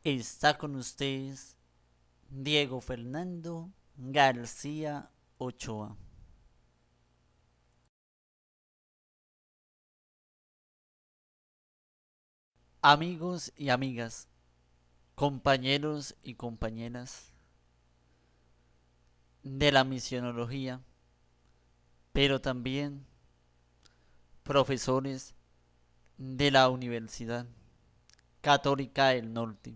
Está con ustedes Diego Fernando García Ochoa. Amigos y amigas, compañeros y compañeras de la misionología, pero también profesores de la Universidad Católica del Norte.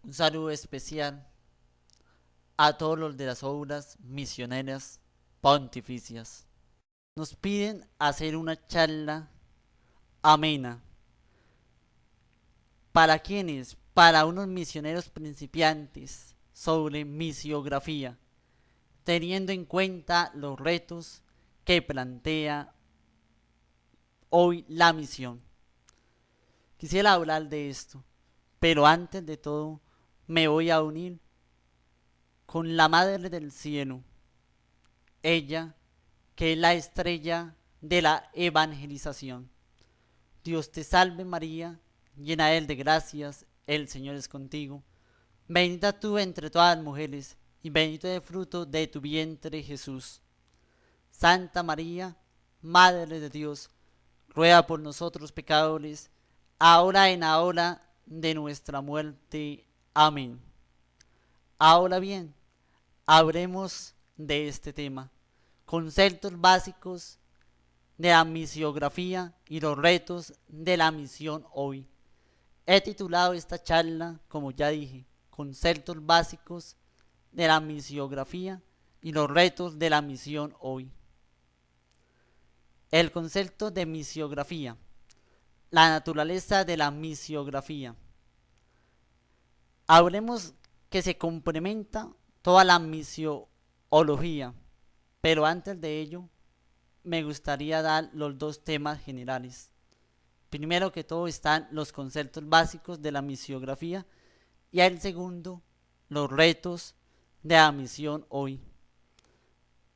Un saludo especial a todos los de las obras misioneras pontificias. Nos piden hacer una charla amena. ¿Para quiénes? Para unos misioneros principiantes sobre misiografía, teniendo en cuenta los retos que plantea hoy la misión. Quisiera hablar de esto, pero antes de todo me voy a unir con la Madre del Cielo, ella que es la estrella de la evangelización. Dios te salve María, llena eres de gracias, el Señor es contigo. Bendita tú entre todas las mujeres, y bendito es el fruto de tu vientre Jesús. Santa María, Madre de Dios, ruega por nosotros pecadores, ahora y en la hora de nuestra muerte. Amén. Ahora bien, hablemos de este tema, conceptos básicos de la misiografía y los retos de la misión hoy. He titulado esta charla, como ya dije, conceptos básicos de la misiografía y los retos de la misión hoy. El concepto de misiografía, la naturaleza de la misiografía. Hablemos que se complementa toda la misiología, pero antes de ello me gustaría dar los dos temas generales. Primero que todo están los conceptos básicos de la misiografía y el segundo, los retos de la misión hoy.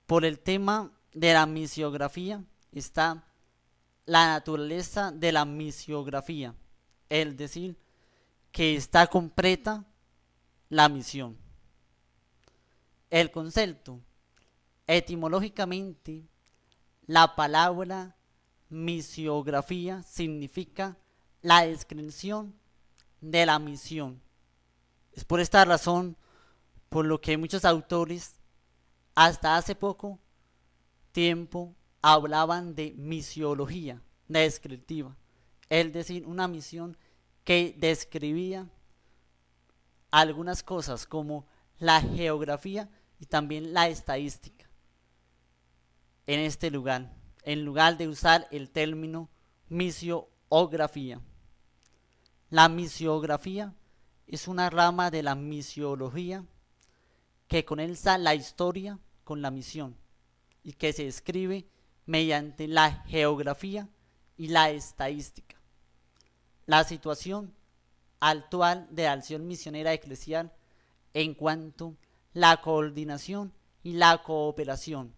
Por el tema de la misiografía está la naturaleza de la misiografía, es decir, que está completa la misión. El concepto, etimológicamente, la palabra misiografía significa la descripción de la misión. Es por esta razón por lo que muchos autores hasta hace poco tiempo hablaban de misiología descriptiva, es decir, una misión que describía algunas cosas como la geografía y también la estadística en este lugar, en lugar de usar el término misiografía. La misiografía es una rama de la misiología que conecta la historia con la misión y que se escribe mediante la geografía y la estadística. La situación actual de la acción misionera eclesial en cuanto a la coordinación y la cooperación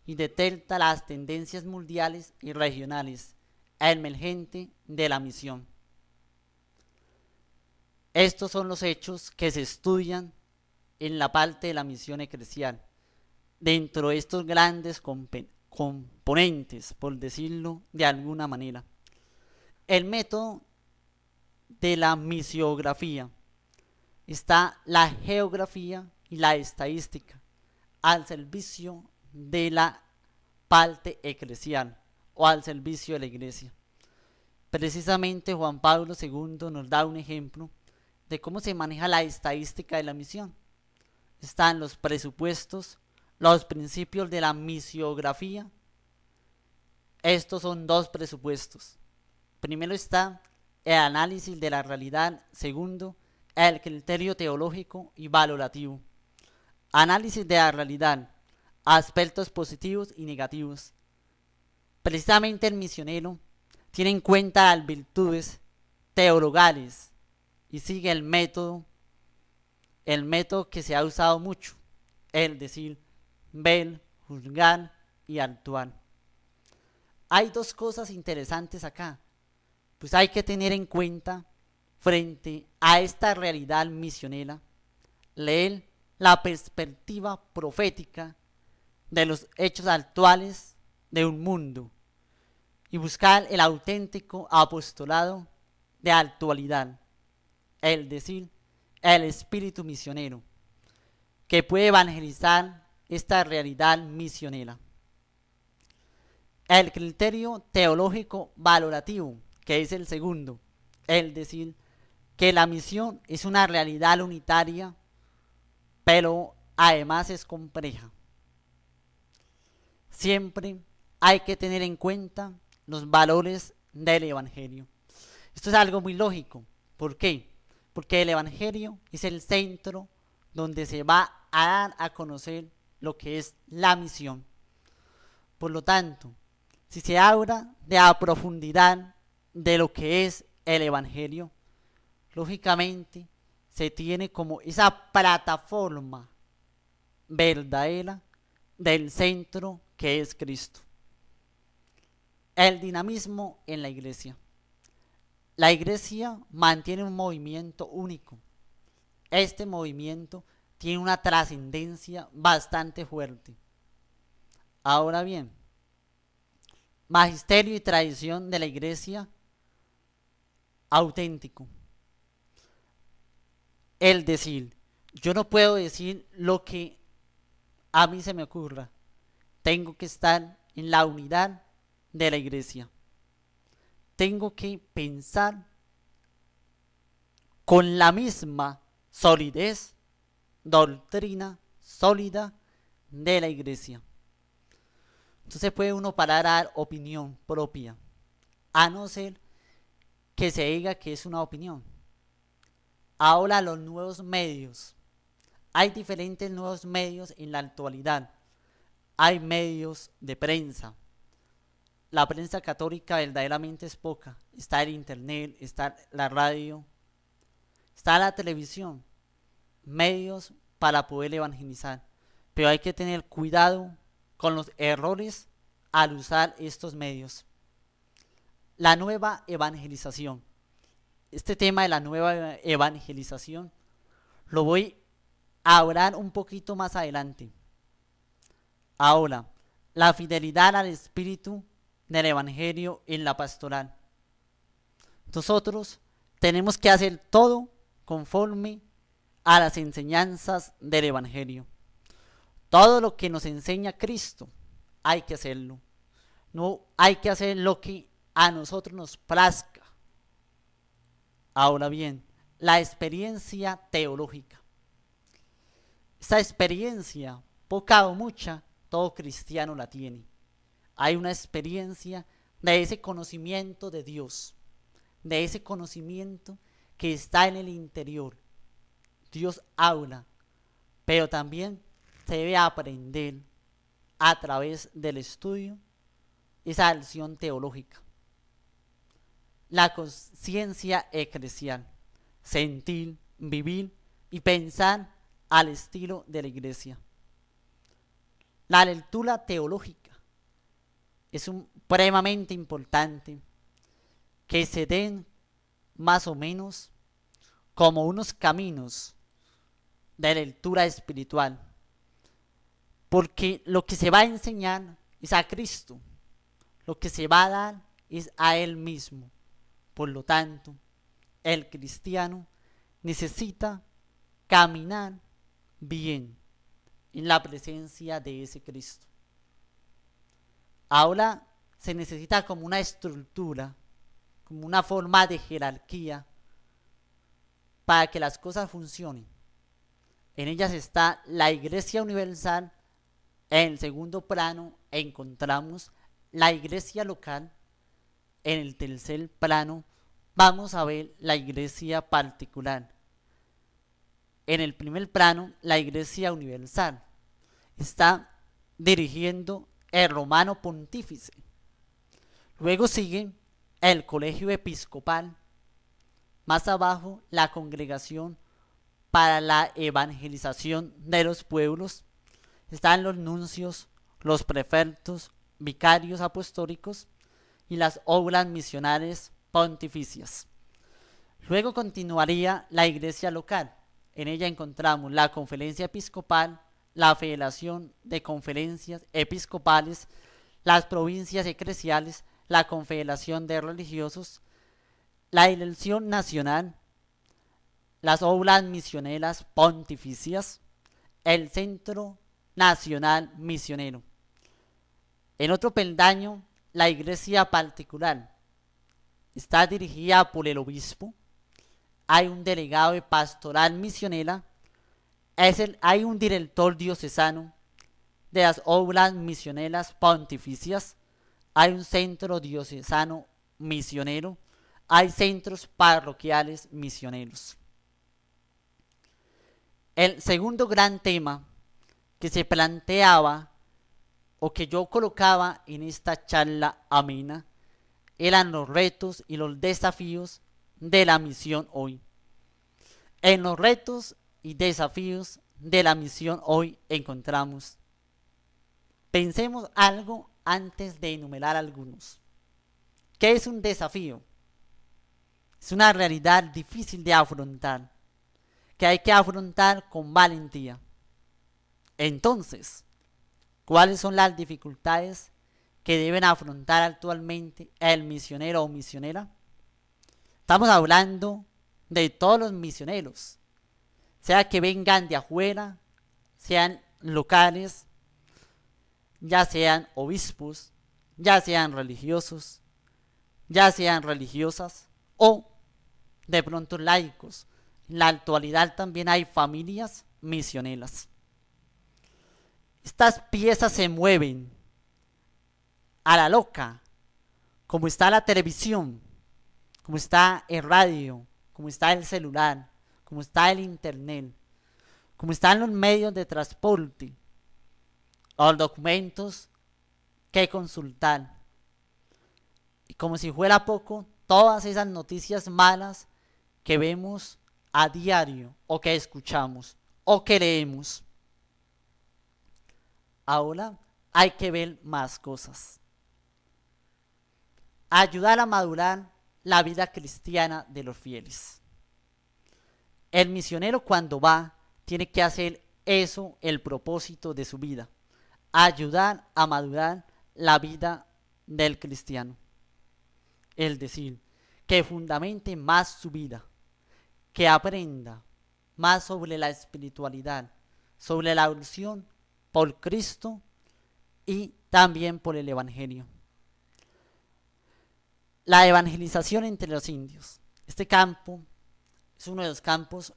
y detecta las tendencias mundiales y regionales emergentes de la misión. Estos son los hechos que se estudian en la parte de la misión eclesial. Dentro de estos grandes componentes, por decirlo de alguna manera. El método de la misiografía está la geografía y la estadística al servicio de la parte eclesial o al servicio de la iglesia. Precisamente Juan Pablo II nos da un ejemplo de cómo se maneja la estadística de la misión. Están los presupuestos, los principios de la misiografía. Estos son dos presupuestos. Primero está el análisis de la realidad. Segundo, el criterio teológico y valorativo. Análisis de la realidad, aspectos positivos y negativos. Precisamente el misionero tiene en cuenta las virtudes teologales y sigue el método que se ha usado mucho, es decir, ver, juzgar y actuar. Hay dos cosas interesantes acá. Pues hay que tener en cuenta frente a esta realidad misionera, leer la perspectiva profética de los hechos actuales de un mundo y buscar el auténtico apostolado de actualidad, es decir, el espíritu misionero, que puede evangelizar esta realidad misionera. El criterio teológico valorativo, que es el segundo, es decir, que la misión es una realidad unitaria, pero además es compleja. Siempre hay que tener en cuenta los valores del Evangelio. Esto es algo muy lógico. ¿Por qué? Porque el Evangelio es el centro donde se va a dar a conocer lo que es la misión. Por lo tanto, si se habla de la profundidad de lo que es el Evangelio, lógicamente se tiene como esa plataforma verdadera del centro que es Cristo. El dinamismo en la iglesia. La iglesia mantiene un movimiento único. Este movimiento tiene una trascendencia bastante fuerte. Ahora bien, magisterio y tradición de la iglesia auténtico. El decir, yo no puedo decir lo que a mí se me ocurra. Tengo que estar en la unidad de la iglesia. Tengo que pensar con la misma solidez, doctrina sólida de la iglesia. Entonces puede uno parar a dar opinión propia, a no ser que se diga que es una opinión. Ahora los nuevos medios. Hay diferentes nuevos medios en la actualidad. Hay medios de prensa. La prensa católica verdaderamente es poca. Está el internet, está la radio, está la televisión. Medios para poder evangelizar. Pero hay que tener cuidado con los errores al usar estos medios. La nueva evangelización. Este tema de la nueva evangelización lo voy a hablar un poquito más adelante. Ahora, la fidelidad al espíritu del evangelio en la pastoral. Nosotros tenemos que hacer todo conforme a las enseñanzas del evangelio. Todo lo que nos enseña Cristo hay que hacerlo. No hay que hacer lo que a nosotros nos plazca. Ahora bien, la experiencia teológica. Esta experiencia, poca o mucha, todo cristiano la tiene. Hay una experiencia de ese conocimiento de Dios, de ese conocimiento que está en el interior. Dios habla, pero también se debe aprender a través del estudio esa acción teológica. La conciencia eclesial, sentir, vivir y pensar al estilo de la iglesia. La lectura teológica es supremamente importante que se den más o menos como unos caminos de lectura espiritual, porque lo que se va a enseñar es a Cristo, lo que se va a dar es a Él mismo. Por lo tanto, el cristiano necesita caminar bien en la presencia de ese Cristo. Ahora se necesita como una estructura, como una forma de jerarquía para que las cosas funcionen. En ellas está la Iglesia Universal. En el segundo plano encontramos la iglesia local. En el tercer plano vamos a ver la iglesia particular. En el primer plano, la iglesia universal está dirigiendo el romano pontífice. Luego sigue el colegio episcopal. Más abajo, la congregación para la evangelización de los pueblos. Están los nuncios, los prefectos, vicarios apostólicos y las obras misionales pontificias. Luego continuaría la iglesia local. En ella encontramos la conferencia episcopal, la Federación de Conferencias Episcopales, las provincias eclesiales, la Confederación de Religiosos, la elección nacional, las obras misioneras pontificias, el Centro Nacional Misionero. En otro peldaño, la iglesia particular. Está dirigida por el obispo. Hay un delegado de pastoral misionera. Hay un director diocesano de las obras misioneras pontificias. Hay un centro diocesano misionero. Hay centros parroquiales misioneros. El segundo gran tema que se planteaba o que yo colocaba en esta charla amena eran los retos y los desafíos de la misión hoy. En los retos y desafíos de la misión hoy encontramos. Pensemos algo antes de enumerar algunos. ¿Qué es un desafío? Es una realidad difícil de afrontar, que hay que afrontar con valentía. Entonces, ¿cuáles son las dificultades que deben afrontar actualmente el misionero o misionera? Estamos hablando de todos los misioneros, sea que vengan de afuera, sean locales, ya sean obispos, ya sean religiosos, ya sean religiosas o de pronto laicos. En la actualidad también hay familias misioneras. Estas piezas se mueven a la loca, como está la televisión, como está el radio, como está el celular, como está el internet, como están los medios de transporte, los documentos que consultar. Y como si fuera poco, todas esas noticias malas que vemos a diario o que escuchamos o que leemos. Ahora hay que ver más cosas. Ayudar a madurar la vida cristiana de los fieles. El misionero cuando va tiene que hacer eso el propósito de su vida. Ayudar a madurar la vida del cristiano. Es decir, que fundamente más su vida, que aprenda más sobre la espiritualidad, sobre la evolución por Cristo y también por el Evangelio. La evangelización entre los indios. Este campo es uno de los campos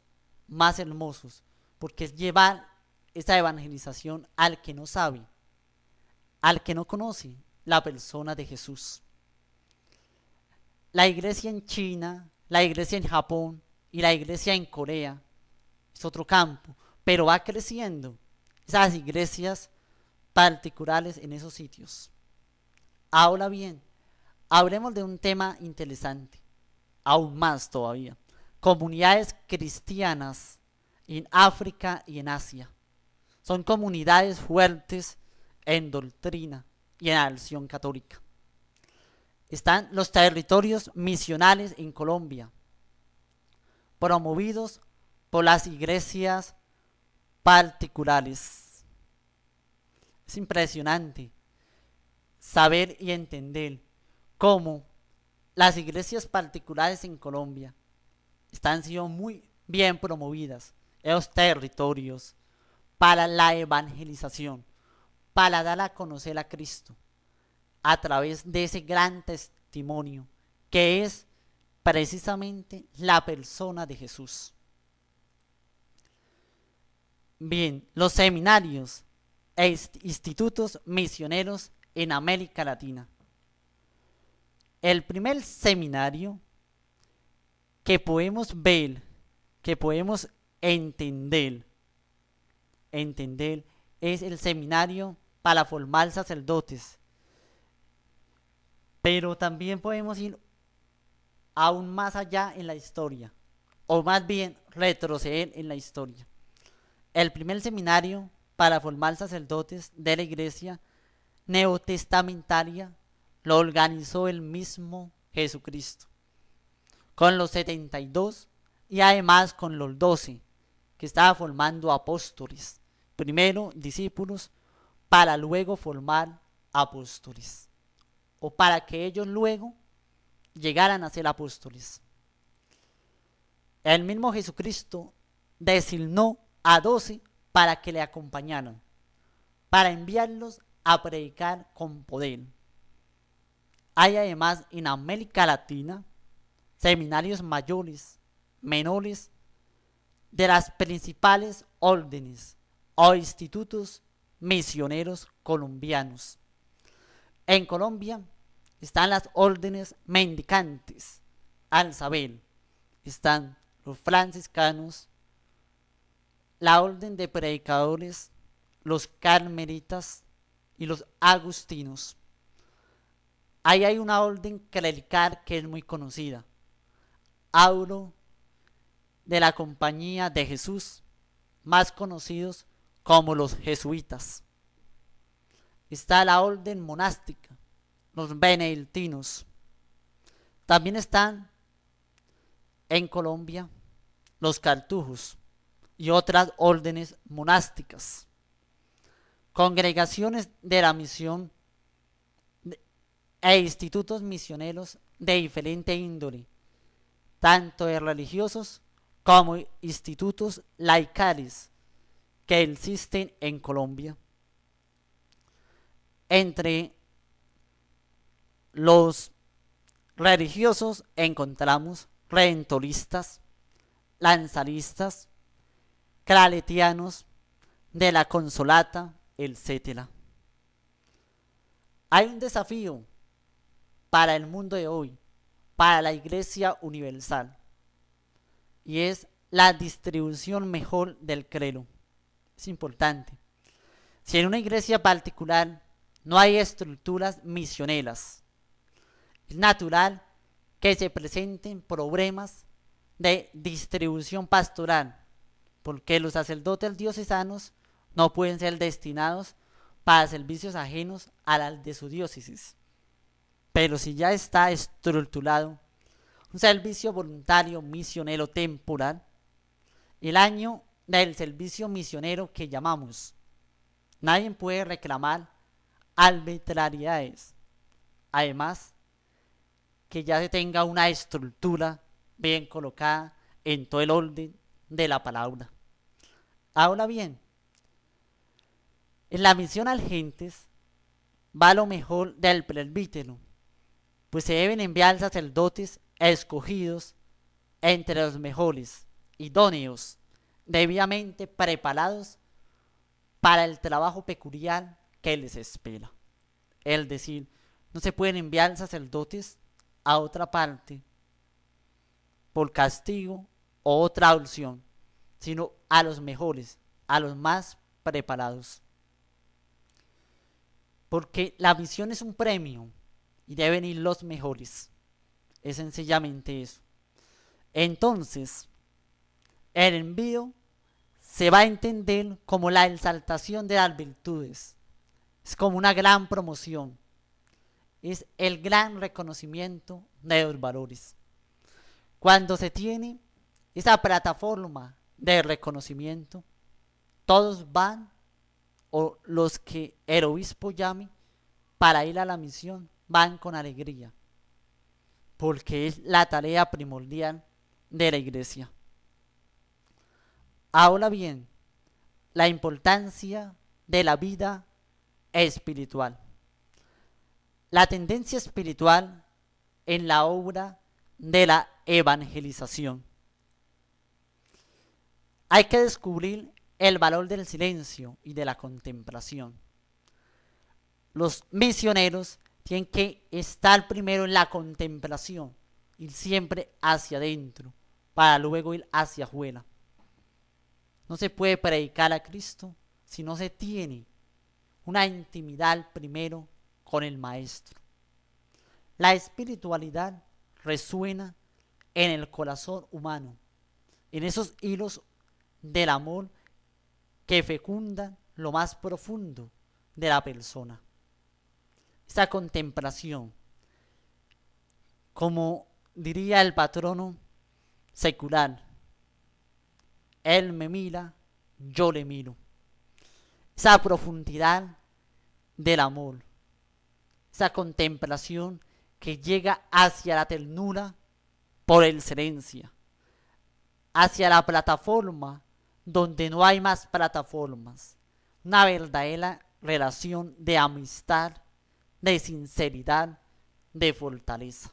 más hermosos porque es llevar esa evangelización al que no sabe, al que no conoce la persona de Jesús. La iglesia en China, la iglesia en Japón y la iglesia en Corea es otro campo, pero va creciendo esas iglesias particulares en esos sitios. Ahora bien, hablemos de un tema interesante, aún más todavía. Comunidades cristianas en África y en Asia. Son comunidades fuertes en doctrina y en acción católica. Están los territorios misionales en Colombia, promovidos por las iglesias particulares. Es impresionante saber y entender cómo las iglesias particulares en Colombia están siendo muy bien promovidas en los territorios para la evangelización, para dar a conocer a Cristo a través de ese gran testimonio que es precisamente la persona de Jesús. Bien, los seminarios e institutos misioneros en América Latina. El primer seminario que podemos ver, que podemos entender es el seminario para formar sacerdotes. Pero también podemos ir aún más allá en la historia, o más bien retroceder en la historia. El primer seminario para formar sacerdotes de la iglesia neotestamentaria lo organizó el mismo Jesucristo, con los 72 y además con los 12 que estaba formando apóstoles. Primero discípulos para luego formar apóstoles, o para que ellos luego llegaran a ser apóstoles. El mismo Jesucristo designó a 12 para que le acompañaran, para enviarlos a predicar con poder. Hay además en América Latina seminarios mayores, menores, de las principales órdenes o institutos misioneros colombianos. En Colombia están las órdenes mendicantes, al saber, están los franciscanos, la orden de predicadores, los carmelitas y los agustinos. Ahí hay una orden clerical que es muy conocida. Hablo de la Compañía de Jesús, más conocidos como los jesuitas. Está la orden monástica, los benedictinos. También están en Colombia los cartujos y otras órdenes monásticas. Congregaciones de la misión e institutos misioneros de diferente índole, tanto de religiosos como institutos laicales que existen en Colombia. Entre los religiosos encontramos redentoristas, lanzaristas, claretianos, de la Consolata, etc. Hay un desafío para el mundo de hoy, para la Iglesia Universal, y es la distribución mejor del clero. Es importante. Si en una iglesia particular no hay estructuras misioneras, es natural que se presenten problemas de distribución pastoral, porque los sacerdotes diocesanos no pueden ser destinados para servicios ajenos a las de su diócesis. Pero si ya está estructurado un servicio voluntario misionero temporal, el año del servicio misionero que llamamos, nadie puede reclamar arbitrariedades. Además, que ya se tenga una estructura bien colocada en todo el orden de la palabra. Ahora bien, en la misión al gentes va lo mejor del presbítero, pues se deben enviar sacerdotes escogidos entre los mejores, idóneos, debidamente preparados para el trabajo peculiar que les espera. Es decir, no se pueden enviar sacerdotes a otra parte por castigo o otra opción, sino a los mejores, a los más preparados. Porque la misión es un premio y deben ir los mejores. Es sencillamente eso. Entonces, el envío se va a entender como la exaltación de las virtudes. Es como una gran promoción. Es el gran reconocimiento de los valores. Cuando se tiene esa plataforma de reconocimiento, todos van, o los que el obispo llame para ir a la misión, van con alegría, porque es la tarea primordial de la iglesia. Ahora bien, la importancia de la vida espiritual. La tendencia espiritual en la obra de la evangelización. Hay que descubrir el valor del silencio y de la contemplación. Los misioneros tienen que estar primero en la contemplación, ir siempre hacia adentro, para luego ir hacia afuera. No se puede predicar a Cristo si no se tiene una intimidad primero con el Maestro. La espiritualidad resuena en el corazón humano, en esos hilos del amor que fecundan lo más profundo de la persona. Esa contemplación, como diría el patrono secular: él me mira, yo le miro. Esa profundidad del amor, esa contemplación que llega hacia la ternura por excelencia, hacia la plataforma donde no hay más plataformas, una verdadera relación de amistad, de sinceridad, de fortaleza.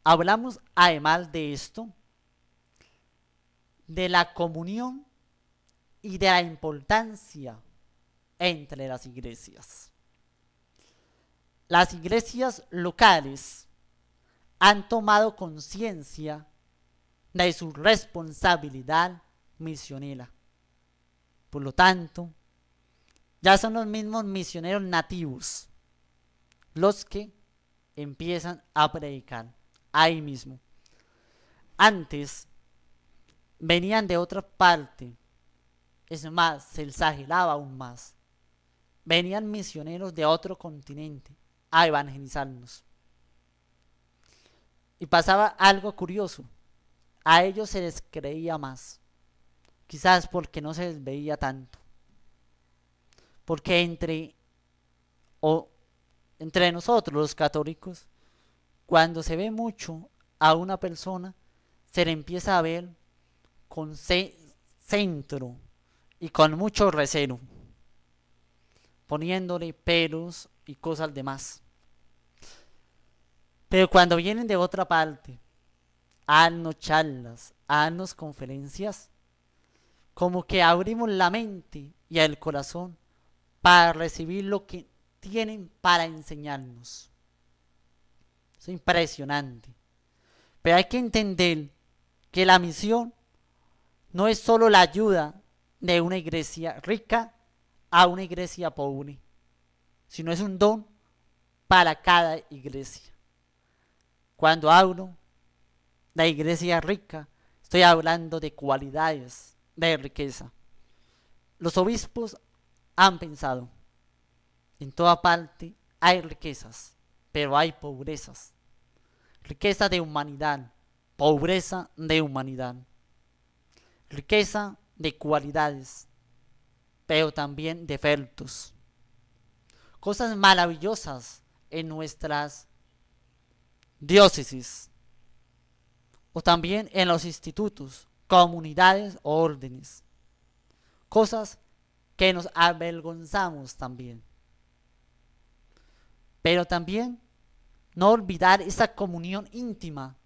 Hablamos además de esto, de la comunión y de la importancia entre las iglesias. Las iglesias locales han tomado conciencia de su responsabilidad misionera. Por lo tanto, ya son los mismos misioneros nativos los que empiezan a predicar ahí mismo. Antes venían de otra parte, es más, se exageraba aún más. Venían misioneros de otro continente a evangelizarnos. Y pasaba algo curioso: a ellos se les creía más, quizás porque no se les veía tanto, porque entre nosotros los católicos, cuando se ve mucho a una persona, se le empieza a ver con centro y con mucho recelo, poniéndole pelos y cosas demás. Pero cuando vienen de otra parte a darnos charlas, a darnos conferencias, como que abrimos la mente y el corazón para recibir lo que tienen para enseñarnos. Es impresionante. Pero hay que entender que la misión no es solo la ayuda de una iglesia rica a una iglesia pobre, sino es un don para cada iglesia. Cuando hablo de iglesia rica, estoy hablando de cualidades de riqueza. Los obispos han pensado: en toda parte hay riquezas, pero hay pobrezas. Riqueza de humanidad, pobreza de humanidad. Riqueza de cualidades, pero también defectos. Cosas maravillosas en nuestras diócesis, o también en los institutos, comunidades o órdenes. Cosas que nos avergonzamos también. Pero también no olvidar esa comunión íntima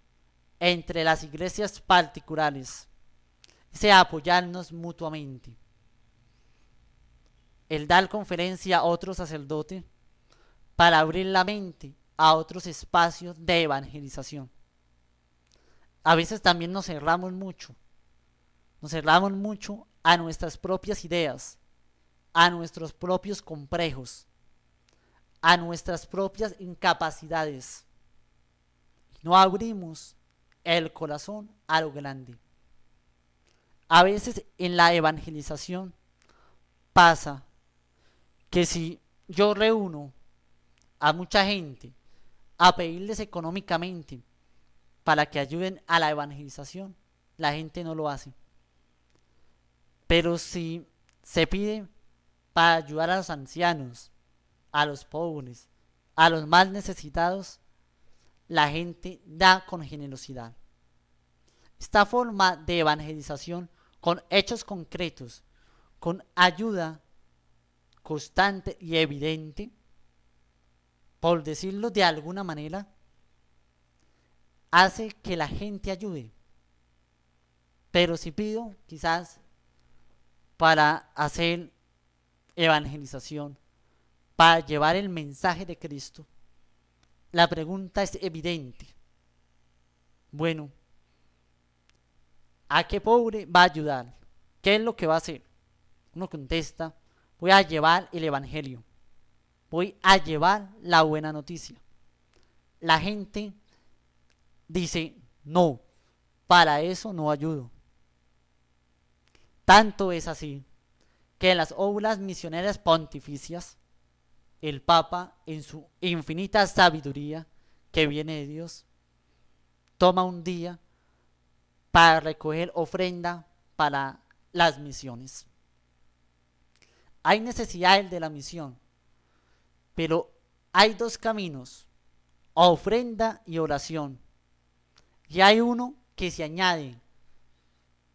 entre las iglesias particulares, ese apoyarnos mutuamente, el dar conferencia a otro sacerdote para abrir la mente a otros espacios de evangelización. A veces también nos cerramos mucho a nuestras propias ideas, a nuestros propios complejos, a nuestras propias incapacidades. No abrimos el corazón a lo grande. A veces en la evangelización pasa que si yo reúno a mucha gente a pedirles económicamente para que ayuden a la evangelización, la gente no lo hace. Pero si se pide para ayudar a los ancianos, a los pobres, a los más necesitados, la gente da con generosidad. Esta forma de evangelización con hechos concretos, con ayuda constante y evidente, por decirlo de alguna manera, hace que la gente ayude. Pero si pido quizás para hacer evangelización, para llevar el mensaje de Cristo, la pregunta es evidente: bueno, ¿a qué pobre va a ayudar? ¿Qué es lo que va a hacer? Uno contesta: voy a llevar el evangelio, voy a llevar la buena noticia. La gente dice: no, para eso no ayudo. Tanto es así que en las obras misioneras pontificias, el Papa, en su infinita sabiduría que viene de Dios, toma un día para recoger ofrenda para las misiones. Hay necesidades de la misión, pero hay dos caminos: ofrenda y oración. Y hay uno que se añade,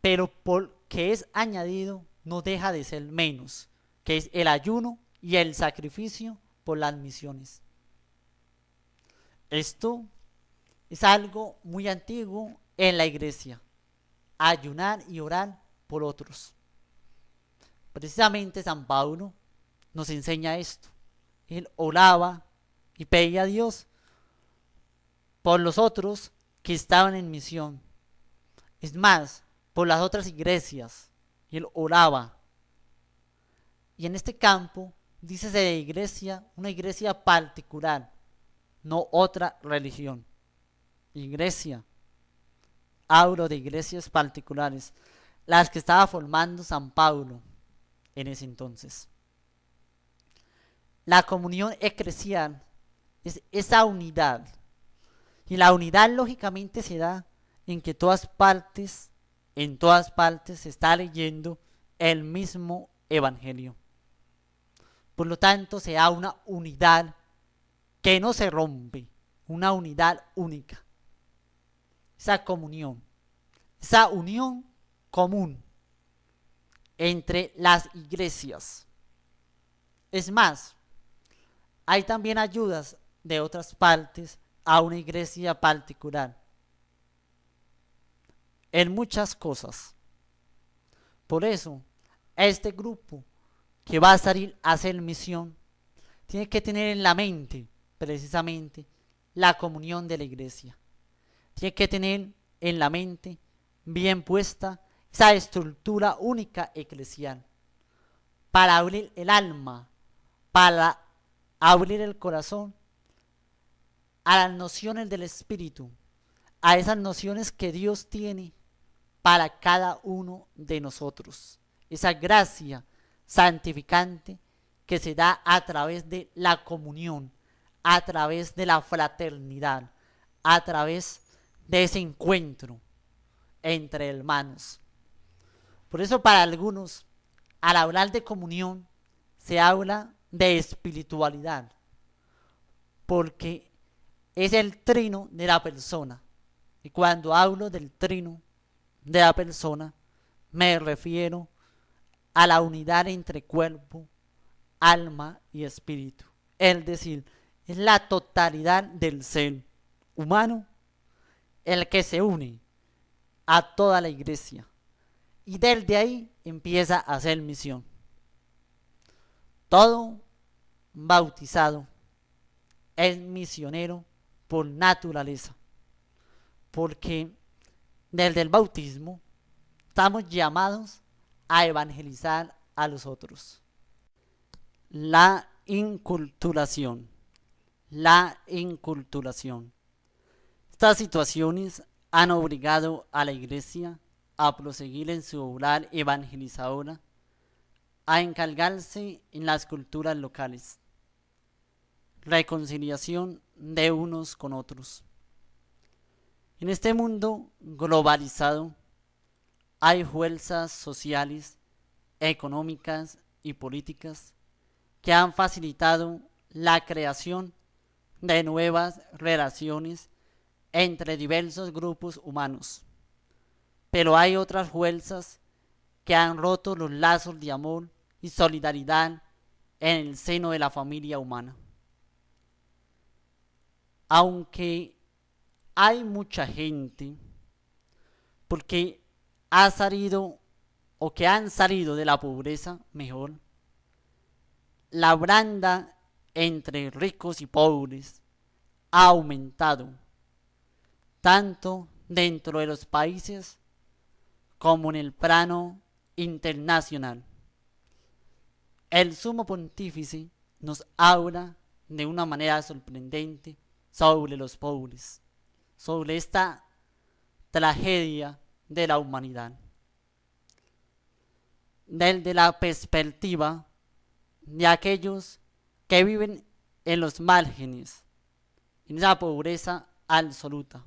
pero porque es añadido no deja de ser menos, que es el ayuno y el sacrificio por las misiones. Esto es algo muy antiguo en la iglesia: ayunar y orar por otros. Precisamente San Pablo nos enseña esto. Él oraba y pedía a Dios por los otros que estaban en misión. Es más, por las otras iglesias. Y él oraba. Y en este campo, dícese de iglesia, una iglesia particular, no otra religión. Iglesia. Hablo de iglesias particulares, las que estaba formando San Pablo en ese entonces. La comunión eclesial es esa unidad. Y la unidad lógicamente se da en que en todas partes se está leyendo el mismo evangelio. Por lo tanto, se da una unidad que no se rompe, una unidad única. Esa comunión, esa unión común entre las iglesias. Es más, hay también ayudas de otras partes a una iglesia particular en muchas cosas. Por eso, este grupo que va a salir a hacer misión tiene que tener en la mente precisamente la comunión de la iglesia. Tiene que tener en la mente bien puesta esa estructura única eclesial para abrir el alma, para abrir el corazón a las nociones del Espíritu, a esas nociones que Dios tiene para cada uno de nosotros. Esa gracia santificante que se da a través de la comunión, a través de la fraternidad, a través de ese encuentro entre hermanos. Por eso para algunos, al hablar de comunión, se habla de espiritualidad, porque es el trino de la persona. Y cuando hablo del trino de la persona, me refiero a la unidad entre cuerpo, alma y espíritu. Es decir, es la totalidad del ser humano el que se une a toda la iglesia. Y desde ahí empieza a hacer misión. Todo bautizado es misionero por naturaleza, porque desde el bautismo estamos llamados a evangelizar a los otros. La inculturación. La inculturación. Estas situaciones han obligado a la iglesia a proseguir en su obra evangelizadora, a encargarse en las culturas locales, reconciliación de unos con otros. En este mundo globalizado hay fuerzas sociales, económicas y políticas que han facilitado la creación de nuevas relaciones entre diversos grupos humanos. Pero hay otras fuerzas que han roto los lazos de amor y solidaridad en el seno de la familia humana. Aunque hay mucha gente, porque ha salido o que han salido de la pobreza mejor, la branda entre ricos y pobres ha aumentado, tanto dentro de los países como en el plano internacional. El sumo pontífice nos habla de una manera sorprendente sobre los pobres, sobre esta tragedia de la humanidad, desde la perspectiva de aquellos que viven en los márgenes, en esa pobreza absoluta.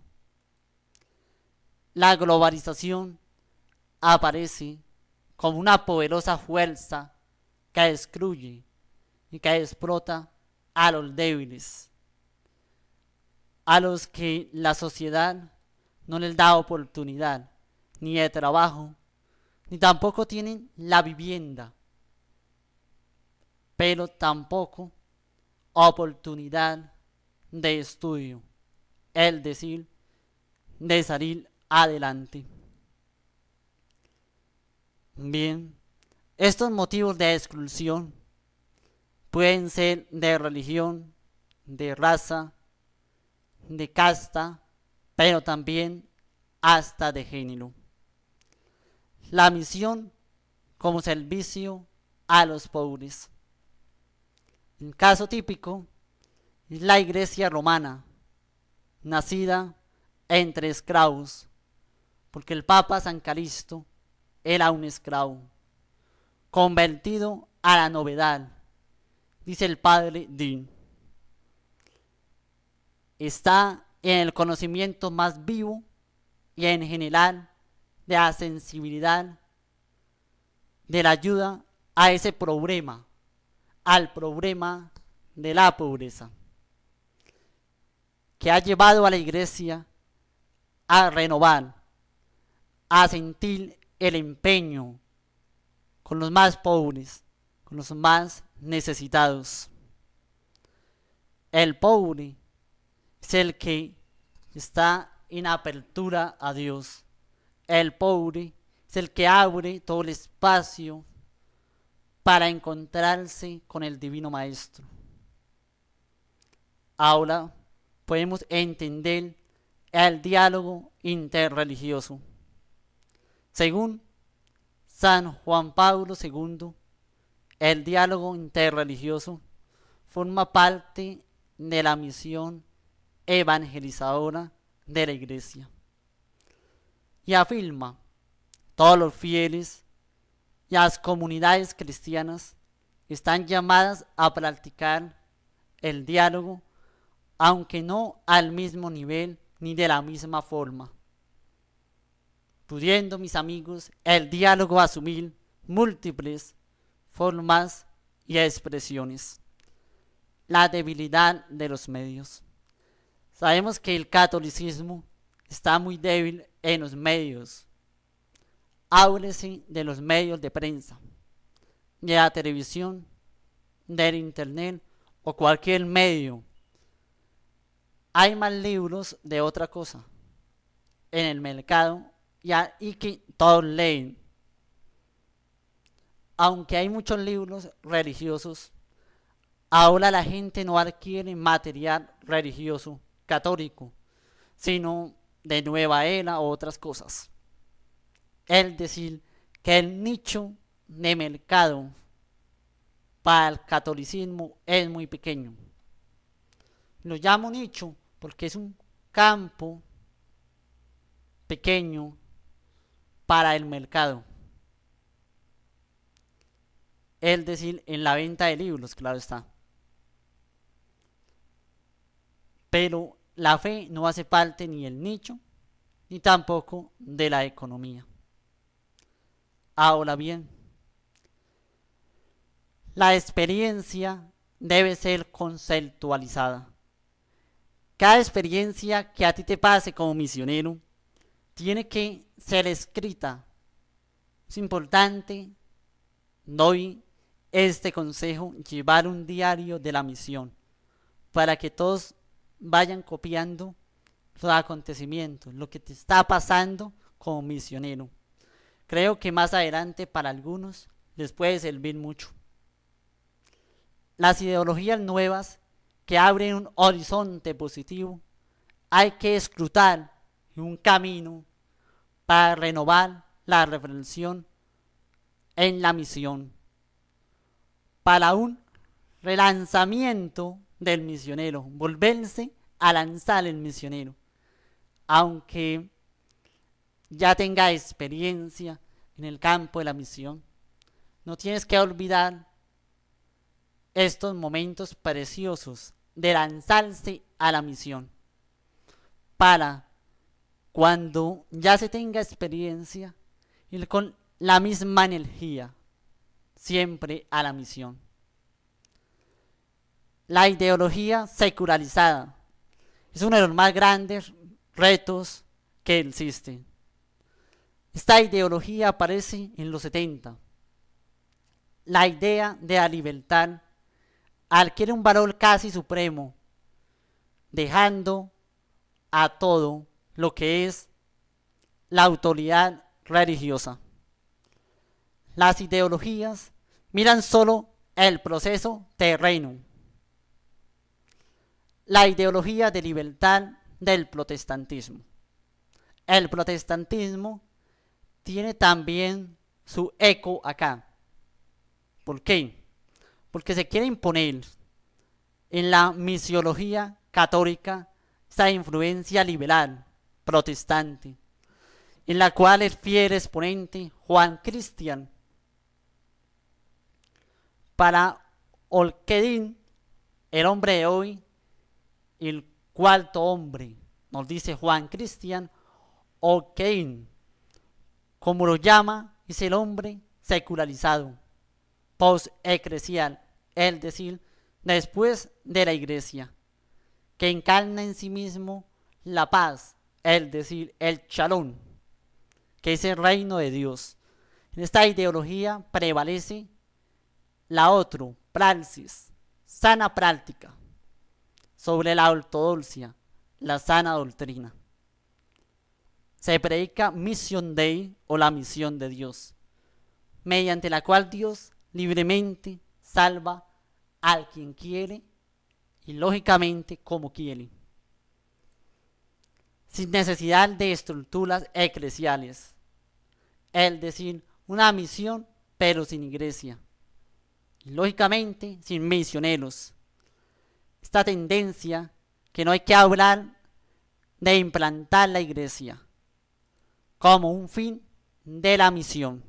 La globalización aparece como una poderosa fuerza que destruye y que explota a los débiles, a los que la sociedad no les da oportunidad ni de trabajo, ni tampoco tienen la vivienda, pero tampoco oportunidad de estudio, es decir, de salir adelante. Bien, estos motivos de exclusión pueden ser de religión, de raza, de casta, pero también hasta de género. La misión como servicio a los pobres. El caso típico es la iglesia romana, nacida entre esclavos, porque el Papa San Calixto era un esclavo, convertido a la novedad, dice el padre Dean. Está en el conocimiento más vivo y en general de la sensibilidad de la ayuda a ese problema, al problema de la pobreza, que ha llevado a la iglesia a renovar, a sentir el empeño con los más pobres, con los más necesitados. El pobre es el que está en apertura a Dios. El pobre es el que abre todo el espacio para encontrarse con el Divino Maestro. Ahora podemos entender el diálogo interreligioso. Según San Juan Pablo II, el diálogo interreligioso forma parte de la misión evangelizadora de la Iglesia y afirma: todos los fieles y las comunidades cristianas están llamadas a practicar el diálogo, aunque no al mismo nivel ni de la misma forma, pudiendo, mis amigos, el diálogo asumir múltiples formas y expresiones. La debilidad de los medios. Sabemos que el catolicismo está muy débil en los medios. Háblese de los medios de prensa, de la televisión, del internet o cualquier medio. Hay más libros de otra cosa en el mercado y que todos leen. Aunque hay muchos libros religiosos, ahora la gente no adquiere material religioso católico, sino de nueva era o otras cosas. Es decir, que el nicho de mercado para el catolicismo es muy pequeño. Lo llamo nicho porque es un campo pequeño para el mercado. Es decir, en la venta de libros, claro está. Pero la fe no hace parte ni del nicho, ni tampoco de la economía. Ahora bien, la experiencia debe ser conceptualizada. Cada experiencia que a ti te pase como misionero tiene que ser escrita. Es importante, doy este consejo, llevar un diario de la misión para que todos vayan copiando los acontecimientos, lo que te está pasando como misionero. Creo que más adelante para algunos les puede servir mucho. Las ideologías nuevas que abren un horizonte positivo hay que escrutar un camino para renovar la reflexión en la misión, para un relanzamiento del misionero, volverse a lanzar el misionero, aunque ya tenga experiencia en el campo de la misión. No tienes que olvidar estos momentos preciosos de lanzarse a la misión para cuando ya se tenga experiencia y con la misma energía, siempre a la misión. La ideología secularizada es uno de los más grandes retos que existen. Esta ideología aparece en los 70. La idea de la libertad adquiere un valor casi supremo, dejando a todo lo que es la autoridad religiosa. Las ideologías miran solo el proceso terreno. La ideología de libertad del protestantismo. El protestantismo tiene también su eco acá. ¿Por qué? Porque se quiere imponer en la misiología católica esa influencia liberal protestante, en la cual el fiel exponente Juan Cristian, para Olkedin, el hombre de hoy, el cuarto hombre, nos dice Juan Cristian Olkedin, como lo llama, es el hombre secularizado, post-eclesial, es decir, después de la iglesia, que encarna en sí mismo la paz, es decir, el Shalom, que es el reino de Dios. En esta ideología prevalece la otra praxis, sana práctica, sobre la ortodoxia, la sana doctrina. Se predica Mission Dei o la misión de Dios, mediante la cual Dios libremente salva al quien quiere y lógicamente como quiere, sin necesidad de estructuras eclesiales, es decir, una misión pero sin iglesia, y lógicamente sin misioneros. Esta tendencia que no hay que hablar de implantar la iglesia como un fin de la misión.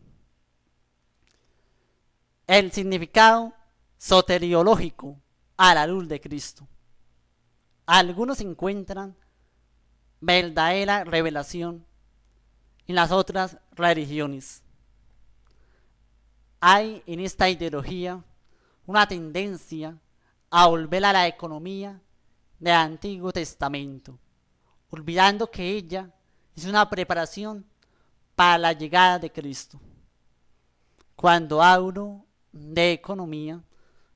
El significado soteriológico a la luz de Cristo. Algunos encuentran verdadera revelación en las otras religiones. Hay en esta ideología una tendencia a volver a la economía del Antiguo Testamento, olvidando que ella es una preparación para la llegada de Cristo. Cuando hablo de economía,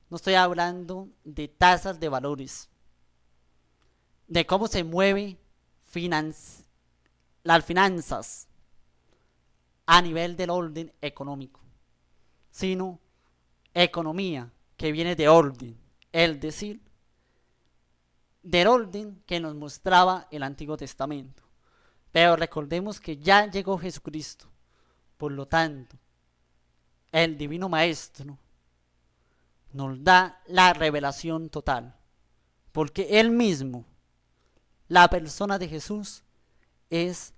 no estoy hablando de tasas de valores, de cómo se mueve las finanzas a nivel del orden económico, sino economía que viene de orden, es decir, del orden que nos mostraba el Antiguo Testamento. Pero recordemos que ya llegó Jesucristo, por lo tanto, el Divino Maestro nos da la revelación total, porque Él mismo, la persona de Jesús, es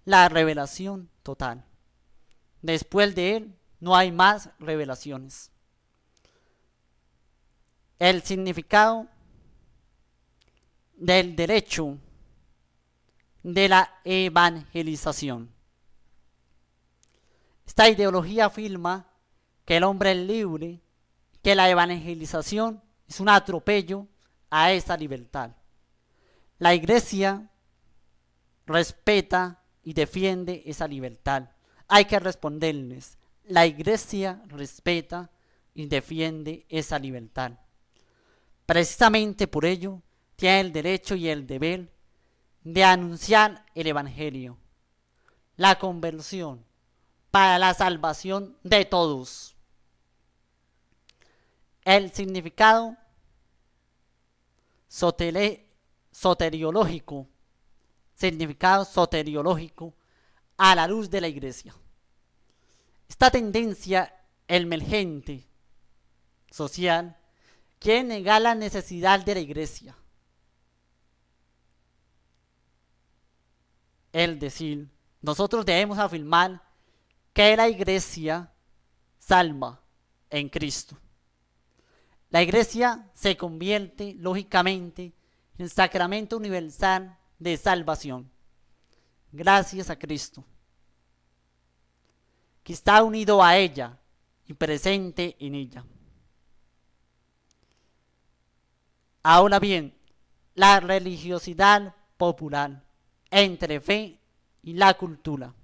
la revelación total. Después de Él no hay más revelaciones. El significado del derecho de la evangelización. Esta ideología afirma que el hombre es libre, que la evangelización es un atropello a esa libertad. La iglesia respeta y defiende esa libertad. Hay que responderles, la iglesia respeta y defiende esa libertad. Precisamente por ello tiene el derecho y el deber de anunciar el evangelio, la conversión para la salvación de todos. El significado soteriológico a la luz de la iglesia. Esta tendencia emergente social quiere negar la necesidad de la iglesia. Es decir, nosotros debemos afirmar que la iglesia salva en Cristo. La iglesia se convierte lógicamente en el sacramento universal de salvación. gracias a Cristo, que está unido a ella y presente en ella. Ahora bien, la religiosidad popular entre fe y la cultura.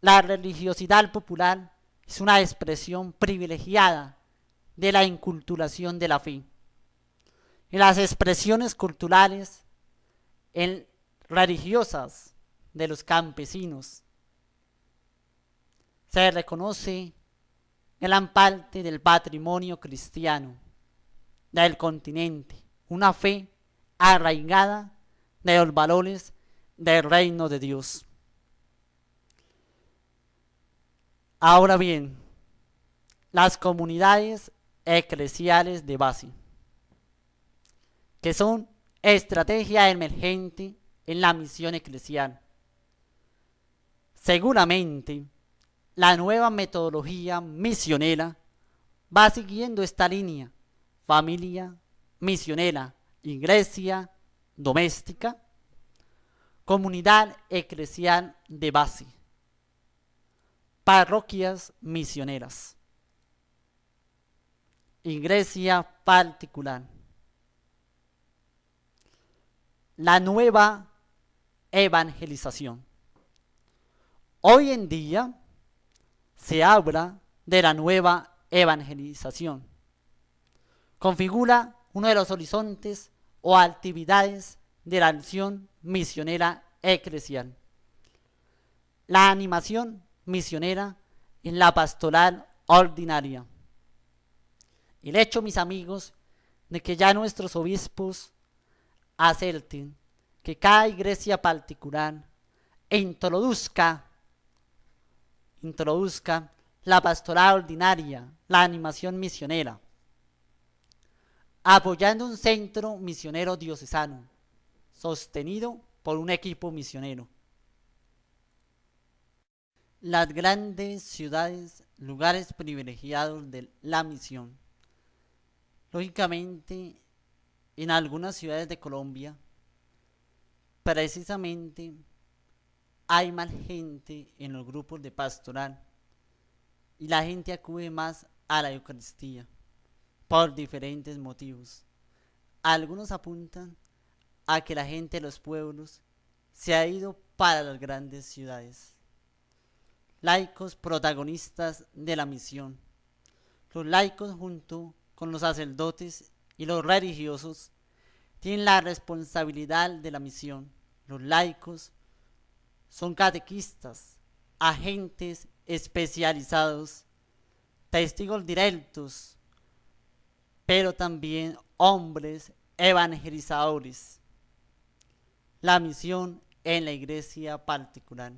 La religiosidad popular es una expresión privilegiada de la inculturación de la fe. En las expresiones culturales religiosas de los campesinos se reconoce gran parte del patrimonio cristiano del continente, una fe arraigada de los valores del reino de Dios. Ahora bien, las comunidades eclesiales de base, que son estrategia emergente en la misión eclesial. Seguramente, la nueva metodología misionera va siguiendo esta línea: familia misionera, iglesia doméstica, comunidad eclesial de base, parroquias misioneras, iglesia particular. La nueva evangelización. Hoy en día se habla de la nueva evangelización. Configura uno de los horizontes o actividades de la acción misionera eclesial. La animación misionera en la pastoral ordinaria. El hecho, mis amigos, de que ya nuestros obispos acerten que cada iglesia particular introduzca la pastoral ordinaria, la animación misionera, apoyando un centro misionero diocesano, sostenido por un equipo misionero. Las grandes ciudades, lugares privilegiados de la misión. Lógicamente, en algunas ciudades de Colombia, precisamente, hay más gente en los grupos de pastoral y la gente acude más a la Eucaristía por diferentes motivos. Algunos apuntan a que la gente de los pueblos se ha ido para las grandes ciudades. Laicos protagonistas de la misión. Los laicos, junto con los sacerdotes y los religiosos, tienen la responsabilidad de la misión. Los laicos son catequistas, agentes especializados, testigos directos, pero también hombres evangelizadores. La misión en la iglesia particular.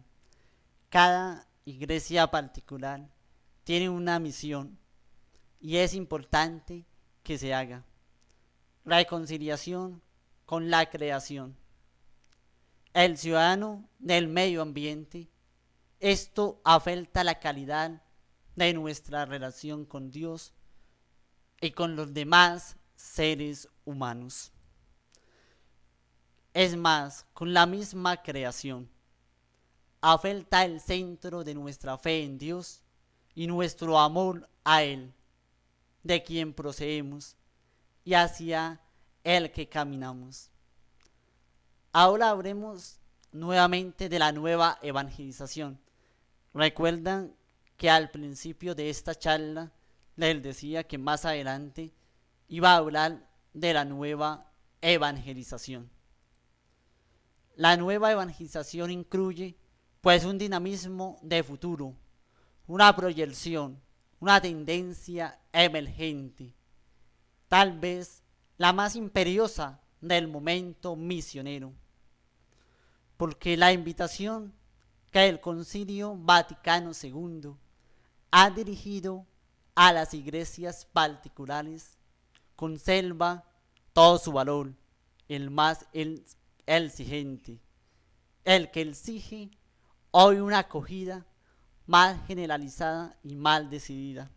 Cada iglesia particular tiene una misión y es importante que se haga. Reconciliación con la creación. El ciudadano del medio ambiente. Esto afecta la calidad de nuestra relación con Dios y con los demás seres humanos. Es más, con la misma creación. Afecta el centro de nuestra fe en Dios y nuestro amor a Él, de quien procedemos y hacia el que caminamos. Ahora hablemos nuevamente de la nueva evangelización. Recuerdan que al principio de esta charla les decía que más adelante iba a hablar de la nueva evangelización. La nueva evangelización incluye pues un dinamismo de futuro, una proyección, una tendencia emergente, tal vez la más imperiosa del momento misionero, porque la invitación que el Concilio Vaticano II ha dirigido a las iglesias particulares conserva todo su valor, el más exigente, el que exige hoy una acogida más generalizada y más decidida.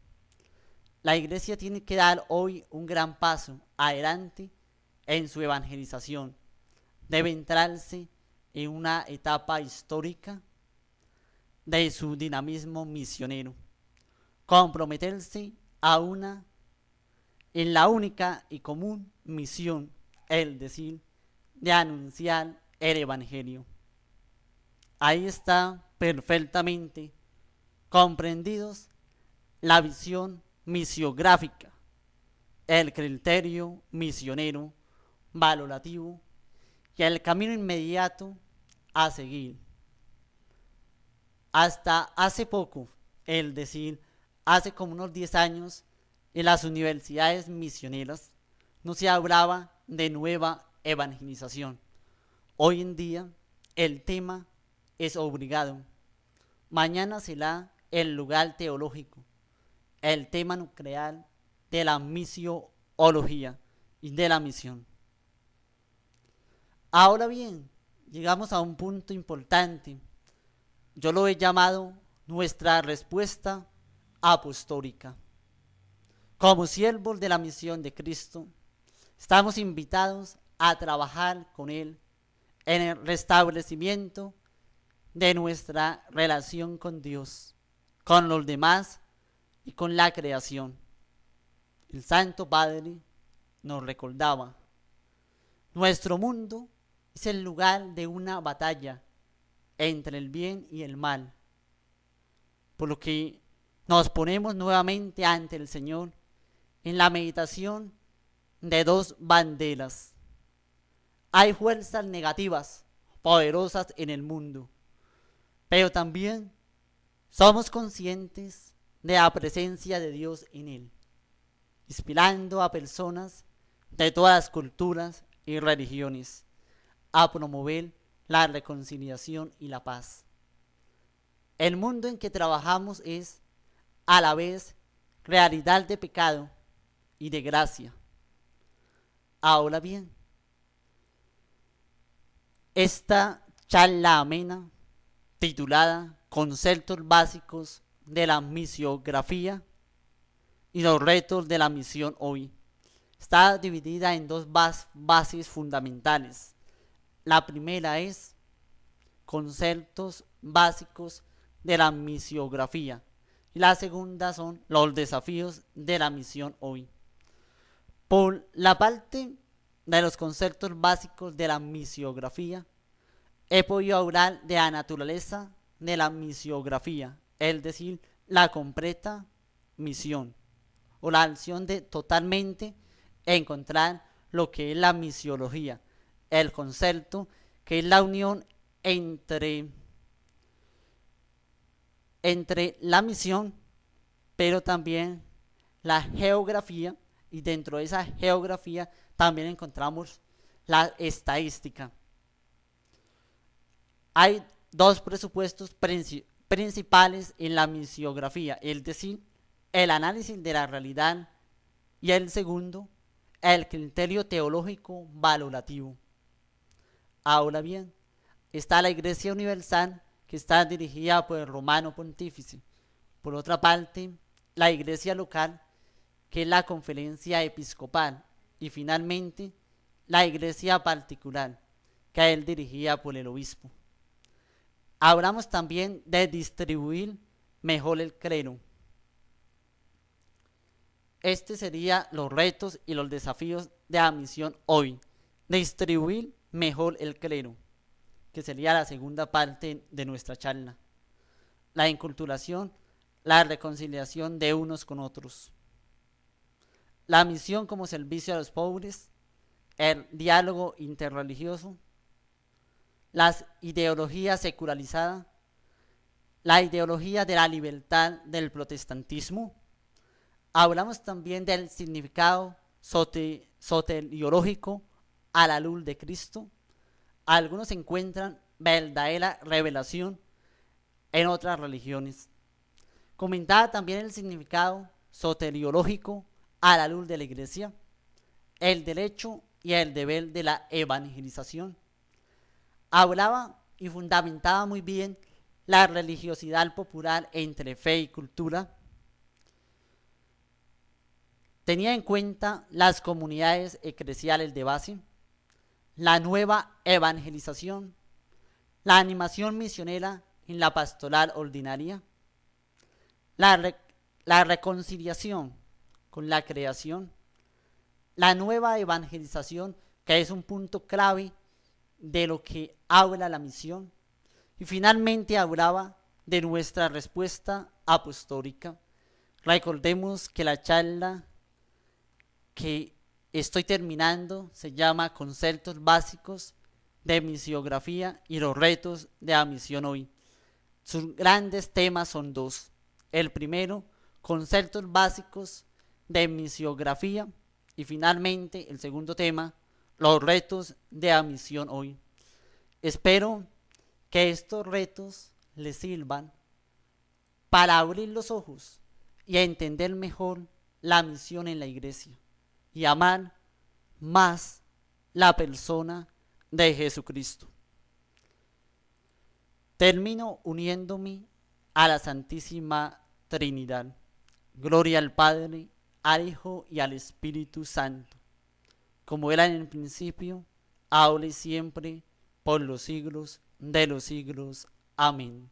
La iglesia tiene que dar hoy un gran paso adelante en su evangelización. Debe entrarse en una etapa histórica de su dinamismo misionero, comprometerse en la única y común misión, es decir, de anunciar el Evangelio. Ahí está perfectamente comprendidos la visión misiográfica, el criterio misionero valorativo y el camino inmediato a seguir. Hasta hace poco, es decir, hace como unos 10 años, en las universidades misioneras no se hablaba de nueva evangelización. Hoy en día el tema es obligado. Mañana será el lugar teológico, el tema nuclear de la misiología y de la misión. Ahora bien, llegamos a un punto importante. Yo lo he llamado nuestra respuesta apostólica. Como siervos de la misión de Cristo, estamos invitados a trabajar con Él en el restablecimiento de nuestra relación con Dios, con los demás y con la creación. El Santo Padre nos recordaba: nuestro mundo es el lugar de una batalla entre el bien y el mal, por lo que nos ponemos nuevamente ante el Señor en la meditación de dos banderas. Hay fuerzas negativas poderosas en el mundo, pero también somos conscientes de la presencia de Dios en él, inspirando a personas de todas las culturas y religiones a promover la reconciliación y la paz. El mundo en que trabajamos es a la vez realidad de pecado y de gracia. Ahora bien, esta charla amena, titulada Conceptos básicos de la misiografía y los retos de la misión hoy, está dividida en dos bases fundamentales. La primera es conceptos básicos de la misiografía y la segunda son los desafíos de la misión hoy. Por la parte de los conceptos básicos de la misiografía, he podido hablar de la naturaleza de la misiografía, es decir, la completa misión o la acción de totalmente encontrar lo que es la misiología, el concepto que es la unión entre la misión, pero también la geografía, y dentro de esa geografía también encontramos la estadística. Hay dos presupuestos principales en la misiografía, es decir, el análisis de la realidad y el segundo, el criterio teológico valorativo. Ahora bien, está la Iglesia Universal, que está dirigida por el Romano Pontífice. Por otra parte, la Iglesia local, que es la Conferencia Episcopal. Y finalmente, la Iglesia particular, que es dirigida por el Obispo. Hablamos también de distribuir mejor el clero. Este serían los retos y los desafíos de la misión hoy. Distribuir mejor el clero, que sería la segunda parte de nuestra charla. La inculturación, la reconciliación de unos con otros. La misión como servicio a los pobres, el diálogo interreligioso, las ideologías secularizadas, la ideología de la libertad del protestantismo. Hablamos también del significado soteriológico a la luz de Cristo. Algunos encuentran verdadera revelación en otras religiones. Comentaba también el significado soteriológico a la luz de la Iglesia, el derecho y el deber de la evangelización. Hablaba y fundamentaba muy bien la religiosidad popular entre fe y cultura. Tenía en cuenta las comunidades eclesiales de base, la nueva evangelización, la animación misionera en la pastoral ordinaria, la reconciliación con la creación, la nueva evangelización, que es un punto clave de lo que habla la misión, y finalmente hablaba de nuestra respuesta apostólica. Recordemos que la charla que estoy terminando se llama Conceptos básicos de misiografía y los retos de la misión hoy. Sus grandes temas son dos. El primero, conceptos básicos de misiografía, y finalmente el segundo tema, los retos de la misión hoy. Espero que estos retos les sirvan para abrir los ojos y a entender mejor la misión en la iglesia y amar más la persona de Jesucristo. Termino uniéndome a la Santísima Trinidad. Gloria al Padre, al Hijo y al Espíritu Santo, como era en el principio, ahora y siempre, por los siglos de los siglos. Amén.